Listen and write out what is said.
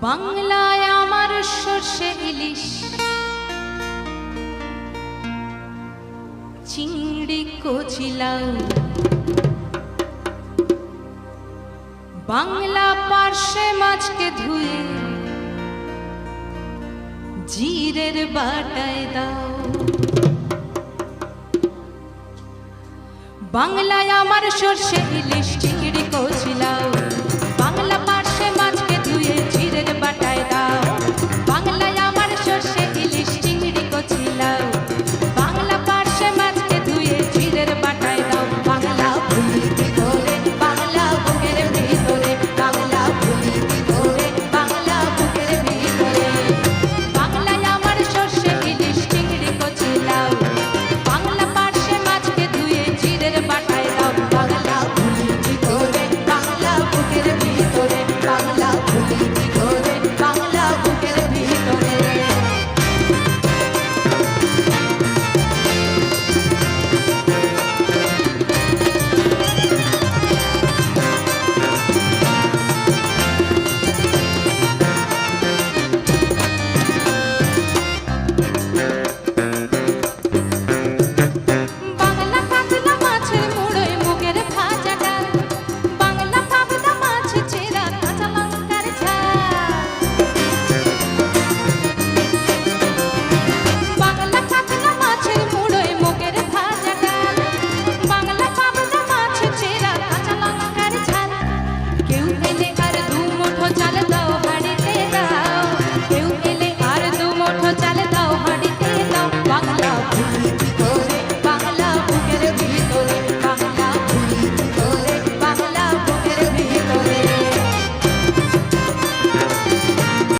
বাংলায় আমার সর্ষে ইলিশ চিংড়ি কচিলাও, বাংলা পার্শে মাছকে ধুয়ে জিরের বাটায় দাও। বাংলায় আমার সর্ষে ইলিশ চিংড়ি কচিলাও, বাংলা পার্শে মাছকে ধুয়ে জিরের বাটায় দাও। বাংলায় আমার সর্ষে ইলিশ চিংড়ি কচিলাও, বাংলা পার্শে মাছকে ধুয়ে জিরের বাটায় দাও। বাংলা ভুলি কি করে বাংলা বুকের ভিতরে, বাংলা ভুলি কি করে বাংলা বুকের ভিতরে। বাংলায় আমার সর্ষে ইলিশ চিংড়ি কচিলাও, বাংলা পার্শে মাছকে ধুয়ে জিরের বাটায় দাও। বাংলা ভুলি কি করে বাংলা বুকের ভিতরে, বাংলা ভুলি কি করে বাংলা বুকের ভিতরে।